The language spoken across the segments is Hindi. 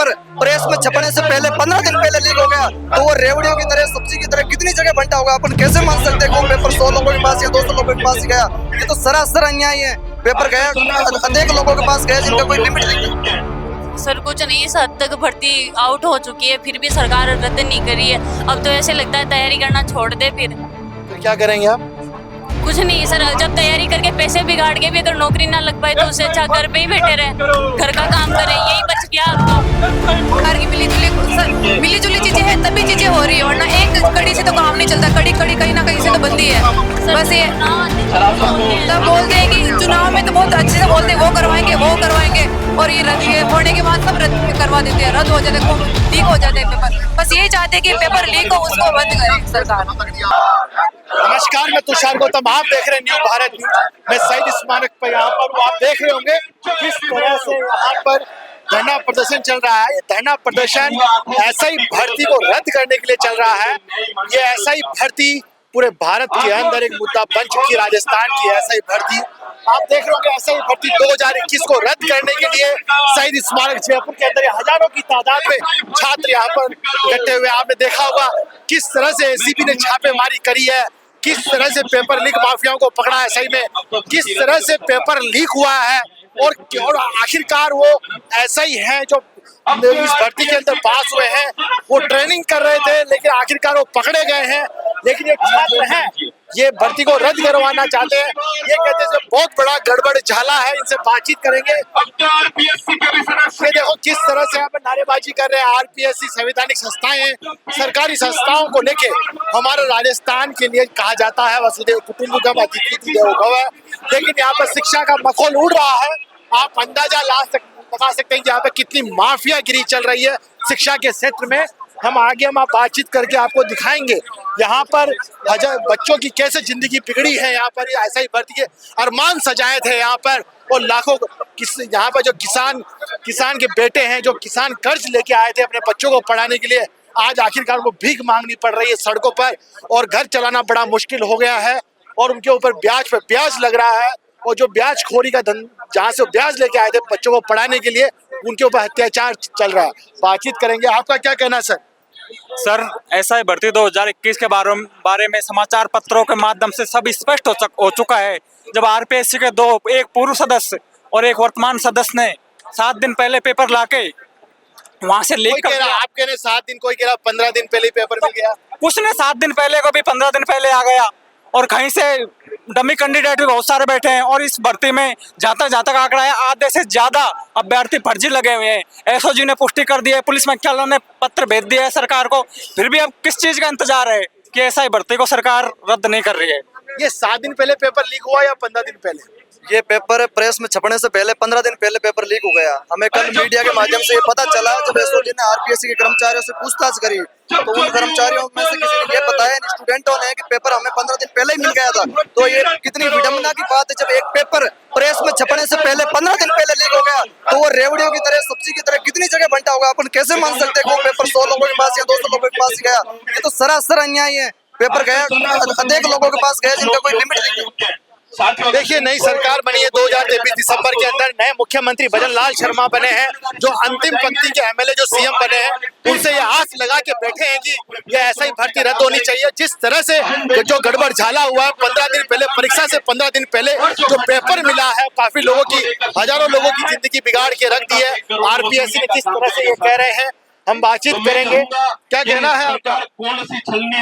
पेपर प्रेस में छपने से पहले 15 दिन पहले लीक हो गया तो वो रेवड़ियों की तरह, सब्जी की तरह कितनी जगह बंटा होगा? अपन कैसे मान सकते हैं कि वो पेपर 100 लोगों के पास या 200 लोगों के पास ही गया? ये तो सरासर अन्याय है। पेपर गया अनेक लोगों के पास गया जिनका कोई लिमिट नहीं है। सर कुछ नहीं, इस हद तक भर्ती आउट हो चुकी है फिर भी सरकार रद्द नहीं करी है। अब तो ऐसे लगता है तैयारी करना छोड़ दे। फिर क्या करेंगे आप? कुछ नहीं सर, जब तैयारी करके पैसे बिगाड़ के भी अगर नौकरी ना लग पाए तो उससे अच्छा घर पे ही बैठे रहे, घर का काम करें, यही बच गया अब तो। सरकार की मिली जुली चीजें हैं तभी चीजें हो रही है, वरना एक कड़ी से तो काम नहीं चलता। कड़ी कहीं ना कहीं से तो बंदी है। बस ये तब बोलते हैं कि चुनाव में तो बहुत अच्छे से बोलते हैं वो करवाएंगे और ये रद्द होने के बाद सब रद्द करवा देते हैं, रद्द हो जाते हैं, लीक हो जाते हैं पेपर। बस यही चाहते हैं कि पेपर लीक हो उसको बंद करे सरकार। नमस्कार, मैं तुषार गौतम, आप देख रहे हैं न्यू भारत न्यूज। मैं शहीद स्मारक पर यहाँ पर आप देख रहे होंगे किस तरह से यहाँ पर धरना प्रदर्शन चल रहा है। ये धरना प्रदर्शन ऐसा ही भर्ती को रद्द करने के लिए चल रहा है। ये ऐसा ही भर्ती पूरे भारत के अंदर एक मुद्दा बन चुकी है। राजस्थान की ऐसा ही भर्ती आप देख रहे होंगे, ऐसा ही भर्ती 2021 को रद्द करने के लिए शहीद स्मारक जयपुर के अंदर हजारों की तादाद में छात्र यहाँ पर इकट्ठे हुए। आपने देखा होगा किस तरह से एसीबी ने छापेमारी करी है, किस तरह से पेपर लीक माफियाओं को पकड़ा है, सही में किस तरह से पेपर लीक हुआ है और आखिरकार वो ऐसा ही है जो इस भर्ती के अंदर पास हुए हैं। वो ट्रेनिंग कर रहे थे लेकिन आखिरकार वो पकड़े गए हैं। लेकिन ये छात्र हैं, ये भर्ती को रद्द करवाना चाहते हैं। ये कहते हैं बहुत बड़ा गड़बड़ झाला है, इनसे बातचीत करेंगे। ये देखो किस तरह से यहाँ पर नारेबाजी कर रहे हैं। आरपीएससी संवैधानिक संस्थाएं हैं, सरकारी संस्थाओं को लेके हमारे राजस्थान के लिए कहा जाता है वसुधैव कुटुंबकम अतिथि देवो भव, लेकिन यहाँ पर शिक्षा का मखौल उड़ रहा है। आप अंदाजा लगा सकते हैं कि यहाँ पे कितनी माफियागिरी चल रही है शिक्षा के क्षेत्र में। हम बातचीत करके आपको दिखाएंगे यहाँ पर बच्चों की कैसे जिंदगी बिगड़ी है। यहाँ पर ऐसा ही भर्ती के अरमान सजाए थे यहाँ पर, और लाखों यहाँ पर जो किसान के बेटे हैं, जो किसान कर्ज लेके आए थे अपने बच्चों को पढ़ाने के लिए, आज आखिरकार वो भीख मांगनी पड़ रही है सड़कों पर और घर चलाना बड़ा मुश्किल हो गया है और उनके ऊपर ब्याज पे ब्याज लग रहा है। और जो ब्याज खोरी का धन, जहाँ से ब्याज लेके आए थे बच्चों को पढ़ाने के लिए, उनके ऊपर अत्याचार चल रहा है। बातचीत करेंगे। आपका क्या कहना है सर? ऐसा ही भर्ती 2021 के बारे में समाचार पत्रों के माध्यम से सब स्पष्ट हो चुका है। जब आरपीएससी के एक पूर्व सदस्य और एक वर्तमान सदस्य ने 7 दिन पहले पेपर लाके वहां से लीक कर दिया। आप कह रहे 7 दिन, कोई कह रहा 15 दिन पहले पेपर मिल गया। कुछ ने 7 दिन पहले को भी 15 दिन पहले आ गया और कहीं से डमी कैंडिडेट भी बहुत सारे बैठे हैं। और इस भर्ती में जहाँ तक आंकड़ा है, आधे से ज्यादा अभ्यर्थी फर्जी लगे हुए हैं। एसओजी ने पुष्टि कर दी है, पुलिस मुख्यालय ने पत्र भेज दिया है सरकार को। फिर भी अब किस चीज का इंतजार है कि ऐसा ही भर्ती को सरकार रद्द नहीं कर रही है? ये 7 दिन पहले पेपर लीक हुआ या 15 दिन पहले? ये पेपर प्रेस में छपने से पहले 15 दिन पहले पेपर लीक हो गया। हमें कल मीडिया के माध्यम से ये पता चला जब एसओजी ने आरपीएससी के कर्मचारियों से पूछताछ करी तो उन कर्मचारियों में से किसी ने ये बताया, स्टूडेंटों ने, कि पेपर हमें 15 दिन पहले ही मिल गया था। तो ये कितनी विडंबना की बात है जब एक पेपर प्रेस में छपने से पहले 15 दिन पहले लीक हो गया तो वो रेवड़ियों की तरह, सब्जी की तरह कितनी जगह बंटा होगा? अपन कैसे मान सकते हैं कि वो पेपर 100 लोगों के पास या 200 लोगों के पास ही गया? ये तो सरासर अन्याय है। पेपर गया अनेक लोगों के पास गया जिनका कोई लिमिट नहीं है। देखिए, नई सरकार बनी है 2023 दिसंबर के अंदर। नए मुख्यमंत्री भजन लाल शर्मा बने हैं, जो अंतिम पंक्ति के एमएलए जो सीएम बने हैं, उनसे ये आस लगा के बैठे हैं कि ये ऐसा ही भर्ती रद्द होनी चाहिए। जिस तरह से जो गड़बड़ झाला हुआ है, 15 दिन पहले परीक्षा से 15 दिन पहले जो पेपर मिला है, काफी लोगों की, हजारों लोगों की जिंदगी बिगाड़ के रख दी है। आरपीएससी ने जिस तरह से ये कह रहे हैं, हम बातचीत करेंगे। क्या कहना है आपका?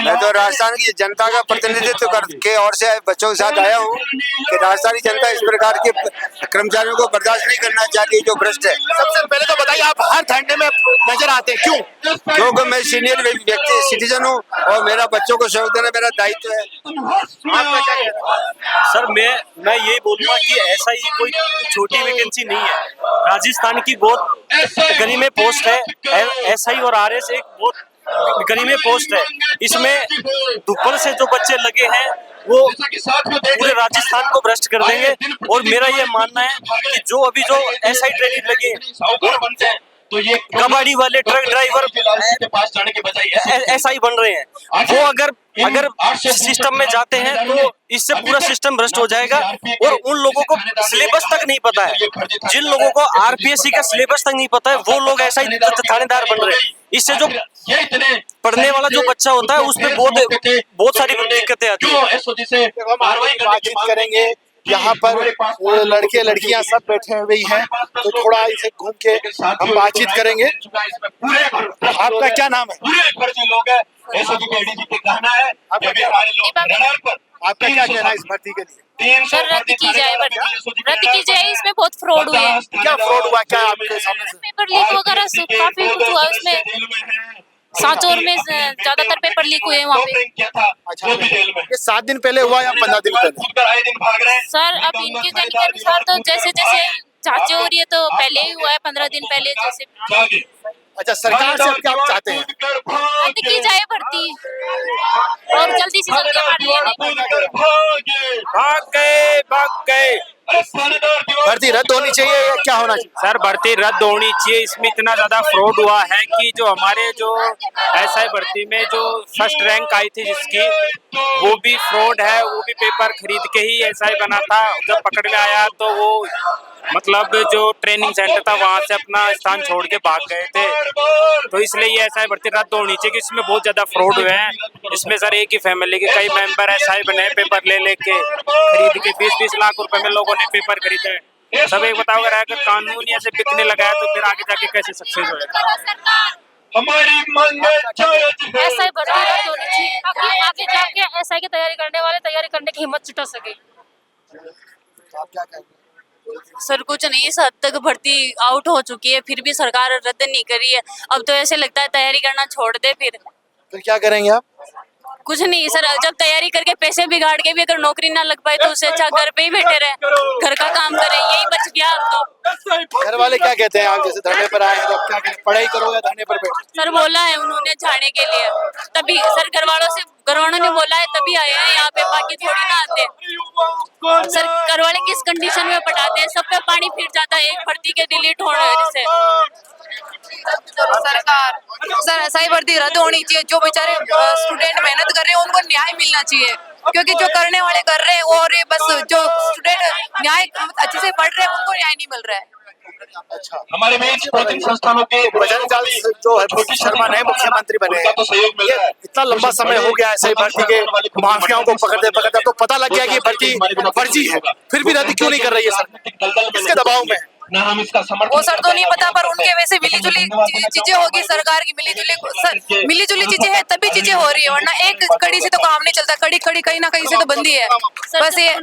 मैं तो राजस्थान की जनता का प्रतिनिधित्व करके और से बच्चों के साथ आया हूँ कि राजस्थानी जनता इस प्रकार के कर्मचारियों को बर्दाश्त नहीं करना चाहती जो भ्रष्ट है। सबसे पहले तो बताइए, आप हर धरने में नजर आते हैं, क्यों? क्योंकि मैं सीनियर व्यक्ति सिटीजन हूँ और मेरा बच्चों को सहयोग देना मेरा दायित्व है। आपका क्या कहना है? सर मैं यही बोलूंगा कि ऐसा ही कोई छोटी वैकेंसी नहीं है। राजस्थान की बहुत गरीब पोस्ट है, एसआई और आरएस एक बहुत गरीब पोस्ट है। इसमें ऊपर से जो बच्चे लगे हैं वो पूरे राजस्थान को भ्रष्ट कर देंगे। और मेरा ये मानना है कि जो अभी जो एसआई ट्रेनिंग लगे कबाड़ी वाले, ट्रक ड्राइवर ऐसा ही बन रहे हैं। वो अगर सिस्टम में जाते हैं तो इससे पूरा सिस्टम भ्रष्ट हो जाएगा। और उन लोगों को सिलेबस तक नहीं पता है, जिन लोगों को आरपीएससी का सिलेबस तक नहीं पता है वो लोग ऐसा ही थानेदार बन रहे हैं। इससे जो पढ़ने वाला जो बच्चा होता है उसमें बहुत सारी दिक्कतें आती है। बातचीत करेंगे, यहाँ पर लड़के लड़कियां सब बैठे हुए हैं, तो थोड़ा इसे घूम के हम बातचीत करेंगे। आपका क्या नाम है? आपका क्या कहना है इस भर्ती के लिए? सर रद्द की जाए, रद्द की जाए। इसमें बहुत फ्रॉड हुए हैं। क्या फ्रॉड हुआ, क्या आपके सामने से? पेपर लीक वगैरह काफी कुछ हुआ उसमें। सांचौर में ज्यादातर पेपर लीक हुए हैं वहाँ पे। अच्छा, ये 7 दिन पहले हुआ या 15 दिन पहले? सर अब इनके कहने के अनुसार तो जैसे जैसे जांचें हो रही है तो पहले ही हुआ है, 15 दिन पहले जैसे। अच्छा, सरकार से अब क्या आप चाहते हैं? रद्द की जाए भर्ती और जल्दी से जल्दी हमारे लिए। भाग गए। भर्ती रद्द होनी चाहिए या क्या होना चाहिए? सर भर्ती रद्द होनी चाहिए। इसमें इतना ज्यादा फ्रॉड हुआ है कि जो हमारे जो एसआई भर्ती में जो फर्स्ट रैंक आई थी जिसकी, वो भी फ्रॉड है। वो भी पेपर खरीद के ही एसआई बना था। जब पकड़ में आया तो वो मतलब जो ट्रेनिंग सेंटर था वहां से अपना स्थान छोड़ के भाग गए थे। तो इसलिए ये एसआई भर्ती रद्द होनी चाहिए कि इसमें बहुत ज्यादा फ्रॉड हुए हैं। इसमें सर एक ही फैमिली के कई मेंबर एसआई बने, पेपर ले लेके खरीद के 20-20 लाख रुपए में लोगों ने पेपर खरीदे। सब एक बताओ, अगर कानून ऐसे बिकने लगा है तो फिर आगे जाके कैसे सक्सेस होगा? एसआई भर्ती रद्द होनी चाहिए ताकि आगे जाके एसआई की तैयारी करने वाले तैयारी करने की हिम्मत जुटा सके। आप क्या कहेंगे? सर कुछ नहीं, इस हद तक भर्ती आउट हो चुकी है फिर भी सरकार रद्द नहीं करी है। अब तो ऐसे लगता है तैयारी करना छोड़ दे। फिर क्या करेंगे आप? कुछ नहीं सर, जब तैयारी करके पैसे बिगाड़ के भी अगर नौकरी ना लग पाए तो उससे अच्छा घर पे ही बैठे रहे, घर का काम करें, यही बच गया अब तो। घर वाले क्या कहते हैं? आप जैसे धरने पर आए हैं तो आप क्या करें? पढ़ाई करोगे धरने पर बैठ? सर बोला है उन्होंने जाने के लिए, तभी सर घर वालों ने बोला है तभी आए हैं यहाँ पे, बाकी थोड़ी ना आते। सर घर वाले किस कंडीशन में पढ़ाते हैं, सब पे पानी फिर जाता है एक भर्ती के डिलीट होने से। सर एसआई भर्ती रद्द होनी चाहिए। जो बेचारे स्टूडेंट मेहनत कर रहे हैं उनको न्याय मिलना चाहिए, क्योंकि जो करने वाले कर रहे हैं और बस जो स्टूडेंट न्याय अच्छे से पढ़ रहे हैं उनको न्याय नहीं मिल रहा है। अच्छा, हमारे में संस्थानों के भजनलाल जो है शर्मा नए मुख्यमंत्री बने हैं, इतना लंबा समय हो गया ऐसे भर्ती के माफियाओं को पकड़ते तो पता लग गया कि भर्ती फर्जी है, फिर भी रद्द क्यों नहीं कर रही है सर? किसके दबाव में? वो सर तो नहीं पता, पर उनके वैसे मिलीजुली चीजें होगी सरकार की। मिलीजुली चीजें है तभी चीजें हो रही है, वरना एक कड़ी से तो काम नहीं चलता। कड़ी कहीं ना कहीं से तो बंदी है। बस ये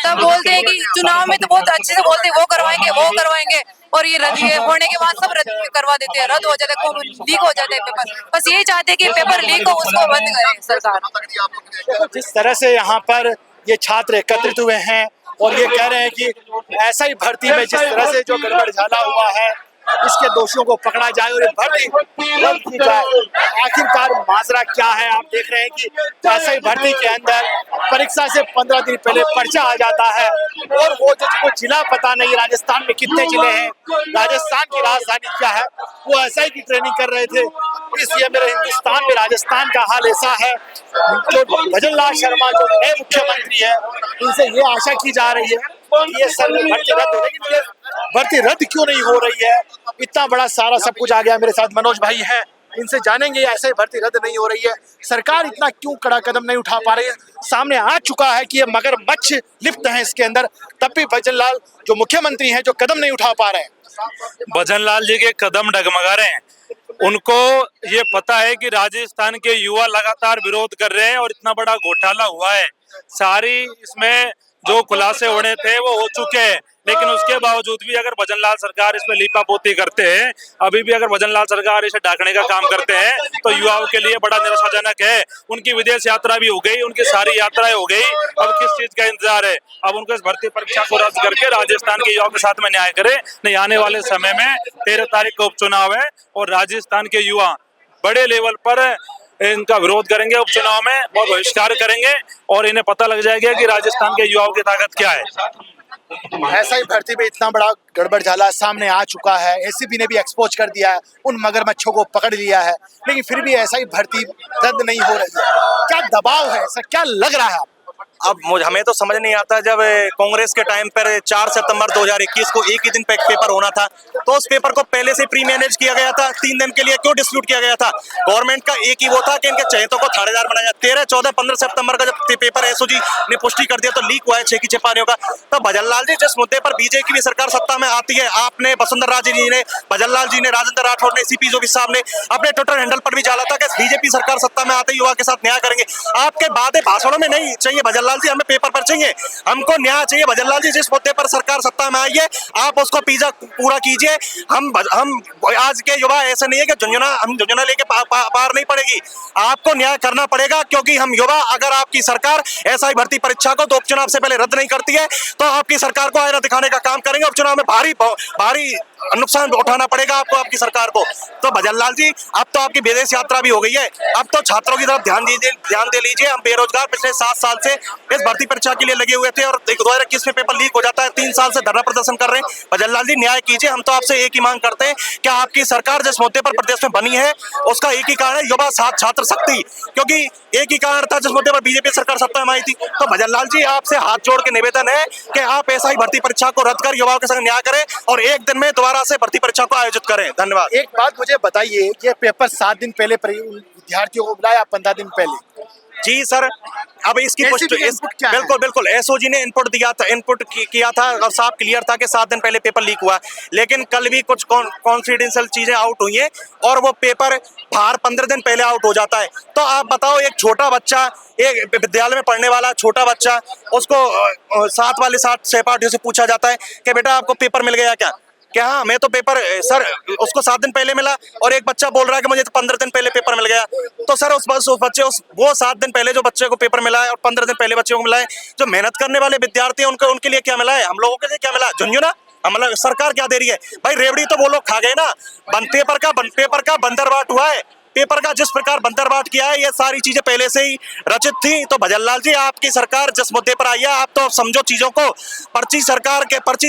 तब बोलते हैं कि चुनाव में तो बहुत अच्छे से बोलते हैं वो करवाएंगे और ये रद्द होने के बाद सब रद्द करवा देते हैं, रद्द हो जाता है, लीक हो जाता है पेपर। बस यही चाहते हैं कि पेपर लीक हो उसको बंद करे सरकार। जिस तरह से यहाँ पर ये छात्र एकत्रित हुए हैं और ये कह रहे हैं कि ऐसा ही भर्ती में जिस तरह से जो गड़बड़ झाला हुआ है इसके दोषियों को पकड़ा जाए और ये भर्ती रद्द की जाए। आखिरकार माजरा क्या है? आप देख रहे हैं कि ऐसा ही भर्ती के अंदर परीक्षा से 15 दिन पहले पर्चा आ जाता है और वो जो जिला पता नहीं राजस्थान में कितने जिले हैं, राजस्थान की राजधानी क्या है, वो ऐसा ही की ट्रेनिंग कर रहे थे। इसलिए मेरे हिंदुस्तान में राजस्थान का हाल ऐसा है। जो भजनलाल शर्मा जो नए मुख्यमंत्री है उनसे ये आशा की जा रही है कि ये सब भर्ती रद्द हो, लेकिन ये भर्ती रद्द क्यों नहीं हो रही है? इतना बड़ा सारा सब कुछ आ गया। मेरे साथ मनोज भाई हैं, इनसे जानेंगे ऐसे भर्ती रद्द नहीं हो रही है, सरकार इतना क्यों कड़ा कदम नहीं उठा पा रही है। सामने आ चुका है कि ये मगरमच्छ लिप्त है इसके अंदर, तब भी भजनलाल जो मुख्यमंत्री हैं जो कदम नहीं उठा पा रहे हैं। भजनलाल जी के कदम डगमगा रहे हैं। उनको ये पता है कि राजस्थान के युवा लगातार विरोध कर रहे हैं और इतना बड़ा घोटाला हुआ है। सारी इसमें जो खुलासे होने थे वो हो चुके हैं, लेकिन उसके बावजूद भी अगर भजनलाल सरकार इसमें लीपापोती करते हैं, अभी भी अगर भजनलाल सरकार इसे ढाकने का काम करते हैं तो युवाओं के लिए बड़ा निराशाजनक है। उनकी विदेश यात्रा भी हो गई, उनकी सारी यात्राएं हो गई, अब किस चीज का इंतजार है? अब उनको इस भर्ती परीक्षा को रद्द करके राजस्थान के युवाओं के साथ में न्याय करे। नहीं, आने वाले समय में 13 तारीख को उपचुनाव है और राजस्थान के युवा बड़े लेवल पर इनका विरोध करेंगे, उपचुनाव में और बहिष्कार करेंगे और इन्हें पता लग जाएगा कि राजस्थान के युवाओं की ताकत क्या है। एसआई भर्ती में इतना बड़ा गड़बड़ झाला सामने आ चुका है, एसीबी ने भी एक्सपोज कर दिया है, उन मगरमच्छों को पकड़ लिया है, लेकिन फिर भी एसआई भर्ती रद्द नहीं हो रही है। क्या दबाव है, ऐसा क्या लग रहा है? अब हमें तो समझ नहीं आता, जब कांग्रेस के टाइम पर 4 सितंबर 2021 को एक ही दिन पे पेपर होना था, तो उस पेपर को पहले से प्री मैनेज किया गया था। 3 दिन के लिए क्यों डिस्प्यूट किया गया था? गवर्नमेंट का एक ही वो था कि इनके चहेतों को थानेदार बनाया। 13, 14, 15 सितंबर का जब पेपर एसओजी ने पुष्टि कर दिया तो लीक हुआ है 6 की छिपानियों का। तो भजनलाल जी, जिस मुद्दे पर बीजेपी की सरकार सत्ता में आती है, आपने वसुंधरा राजे जी ने, भजनलाल जी ने, राजेंद्र राठौड़ ने, सीपी जोगी साहब ने अपने ट्विटर हैंडल पर भी डाला था कि बीजेपी सरकार सत्ता में आते ही युवा के साथ न्याय करेंगे। आपके बातें भाषणों में नहीं चाहिए भजनलाल जी, हमें पेपर पर चाहिए, हमको न्याय चाहिए। भजनलाल जी, जिस मुद्दे पर सरकार सत्ता में आई है, आप उसको पूरा कीजिए। हम आज के युवा ऐसे नहीं है कि झुंझुना लेके पार नहीं पड़ेगी, आपको न्याय करना पड़ेगा, क्योंकि हम युवा, अगर आपकी सरकार एसआई भर्ती परीक्षा को 2 उपचुनाव से पहले रद्द नहीं करती है तो आपकी सरकार को आईना दिखाने का काम करेंगे। उपचुनाव में भारी नुकसान उठाना पड़ेगा आपको, आपकी सरकार को। तो भजनलाल जी, अब तो आपकी विदेश यात्रा भी हो गई है, अब तो छात्रों की तरफ ध्यान दे लीजिए। हम बेरोजगार पिछले 7 साल से इस भर्ती परीक्षा के लिए लगे हुए थे और 2021 में पेपर लीक हो जाता है। 3 साल से धरना प्रदर्शन कर रहे हैं। भजनलाल जी, न्याय कीजिए। हम तो आपसे एक ही मांग करते हैं कि आपकी सरकार जिस मुद्दे पर प्रदेश में बनी है, उसका एक ही कारण है, युवा साथ छात्र शक्ति, क्योंकि एक ही कारण था जिस मुद्दे पर बीजेपी सरकार सत्ता में आई थी। तो भजनलाल जी, आपसे हाथ जोड़ के निवेदन है कि आप एसआई भर्ती परीक्षा को रद्द कर युवाओं के संग न्याय करें और एक दिन में दोबारा से भर्ती परीक्षा को आयोजित करें। धन्यवाद। एक बात मुझे बताइए, ये पेपर 7 दिन पहले विद्यार्थियों को बुलाया, 15 दिन पहले। जी सर, अब इसकी बिल्कुल एसओजी ने इनपुट किया था और साफ क्लियर था कि 7 दिन पहले पेपर लीक हुआ, लेकिन कल भी कुछ कॉन्फिडेंशियल चीजें आउट हुई हैं और वो पेपर बाहर 15 दिन पहले आउट हो जाता है। तो आप बताओ, एक छोटा बच्चा, एक विद्यालय में पढ़ने वाला छोटा बच्चा, उसको साथ वाले सहपाठियों से पूछा जाता है कि बेटा आपको पेपर मिल गया क्या हाँ, मैं तो पेपर सर, उसको 7 दिन पहले मिला और एक बच्चा बोल रहा है कि मुझे तो 15 दिन पहले पेपर मिल गया। तो सर वो 7 दिन पहले जो बच्चे को पेपर मिला है और 15 दिन पहले बच्चे को मिला है, जो मेहनत करने वाले विद्यार्थी हैं उनके लिए क्या मिला है? हम लोगों के लिए क्या मिला? झुंझुना मतलब सरकार क्या दे रही है? भाई रेवड़ी तो वो लोग खा गए ना। पेपर का बंदरबाट हुआ है, पेपर का जिस प्रकार बंदरबाट किया है, ये सारी चीजें पहले से ही रचित थी। तो भजनलाल जी, आपकी सरकार जिस मुद्दे पर आई है, आप तो समझो चीजों को। पर्ची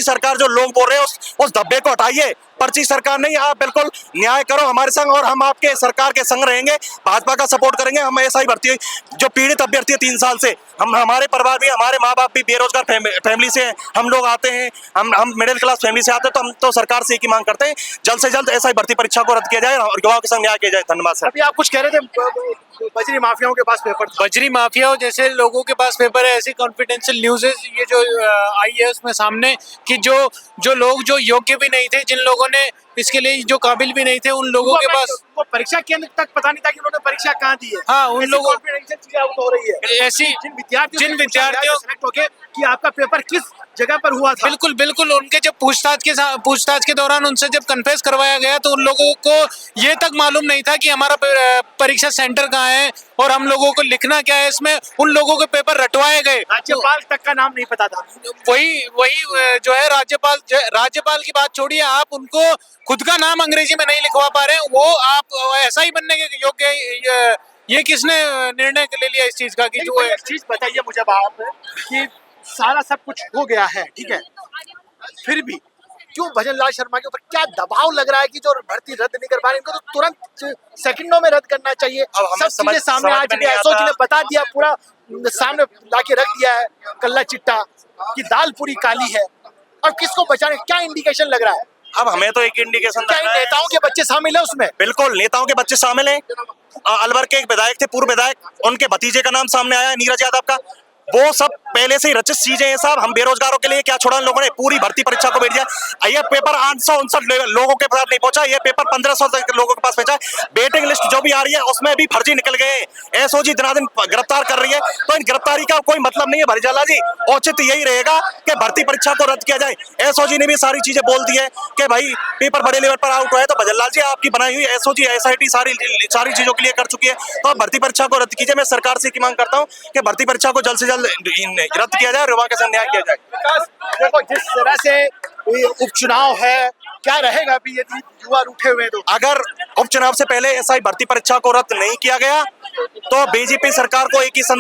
सरकार जो लोग बोल रहे हैं, उस धब्बे को हटाइए। पर्ची सरकार नहीं, आप बिल्कुल न्याय करो हमारे संग और हम आपके सरकार के संग रहेंगे, भाजपा का सपोर्ट करेंगे। हम ऐसा ही भर्ती जो पीड़ित अभ्यर्थी है 3 साल से, हमारे परिवार भी, हमारे माँ बाप भी बेरोजगार फैमिली से हैं, हम लोग आते हैं, हम मिडिल क्लास फैमिली से आते हैं, तो हम तो सरकार से एक ही मांग करते हैं, जल्द से जल्द ऐसा ही भर्ती परीक्षा को रद्द किया जाए और युवाओं के संग न्याय किया जाए। धन्यवाद सर। अभी आप कुछ कह रहे थे, बजरी माफियाओं के पास पेपर, बजरी माफियाओं जैसे लोगों के पास पेपर है, ऐसी कॉन्फिडेंशियल न्यूज़ ये जो आई है उसमें सामने कि जो लोग जो योग्य भी नहीं थे, जिन लोगों ने इसके लिए जो काबिल भी नहीं थे, उन लोगों के पास वो परीक्षा केंद्र तक पता नहीं था कि उन्होंने परीक्षा कहाँ दी है। हाँ, उन लोगों चीजें आउट हो रही है। ऐसी जिन विद्यार्थियों सेलेक्ट हो गए कि आपका पेपर किस जगह पर हुआ था। बिल्कुल उनके जब पूछताछ के दौरान उनसे जब कन्फेस करवाया गया तो उन लोगों को ये तक मालूम नहीं था कि हमारा परीक्षा सेंटर कहाँ है और हम लोगों को लिखना क्या है इसमें। उन लोगों के पेपर रटवाए गए, राज्यपाल तक का नाम नहीं पता था। वही जो है राज्यपाल की बात छोड़िए, आप उनको खुद का नाम अंग्रेजी में नहीं लिखवा पा रहे हैं, वो आप ऐसा ही बनने के योग्य। ये किसने निर्णय ले लिया इस चीज का कि जो चीज बताइए मुझे बात कि सारा सब कुछ हो गया है, ठीक है, फिर भी क्यों भजनलाल शर्मा के ऊपर क्या दबाव लग रहा है कि जो भर्ती रद्द नहीं कर पा रहे, इनको तो तुरंत सेकंडों में रद्द करना चाहिए। सब चीजें सामने आज भी एसओजी ने बता दिया, पूरा सामने लाके रख दिया है कल्ला चिट्टा कि दाल पूरी काली है। अब किसको बचाने, क्या इंडिकेशन लग रहा है? अब हमें तो एक इंडिकेशन, नेताओं के बच्चे शामिल है उसमें? बिल्कुल नेताओं के बच्चे शामिल हैं। अलवर के एक विधायक थे, पूर्व विधायक, उनके भतीजे का नाम सामने आया है, नीरज यादव का। वो सब पहले से ही रचित चीजें हैं साहब। हम बेरोजगारों के लिए क्या छोड़ा, इन लोगों ने पूरी भर्ती परीक्षा को भेज दिया। ये पेपर 859 लोगों के पास नहीं पहुंचा, ये पेपर 1500 लोगों के पास पहुंचा। वेटिंग लिस्ट जो भी आ रही है उसमें भी फर्जी निकल गए हैं। एसओजी दिन गिरफ्तार कर रही है, तो इन गिरफ्तारी का कोई मतलब नहीं है भजनलाल जी। औचित्य यही रहेगा कि भर्ती परीक्षा को रद्द किया जाए। एसओजी ने भी सारी चीजें बोल दी है कि भाई पेपर बड़े लेवल पर आउट हुआ है, तो भजनलाल जी आपकी बनाई हुई एसओजी एसआईटी सारी चीजों के लिए कर चुकी है, तो आप भर्ती परीक्षा को रद्द कीजिए। मैं सरकार से मांग करता हूँ कि भर्ती परीक्षा को जल्द से जल्द रद्द किया जाए, युवा के साथ न्याय किया जाए। देखो जिस तरह से उपचुनाव है, क्या रहेगा अभी यदि युवा रूठे हुए? तो अगर उपचुनाव से पहले एसआई भर्ती परीक्षा को रद्द नहीं किया गया तो बीजेपी सरकार को एक ही संदेश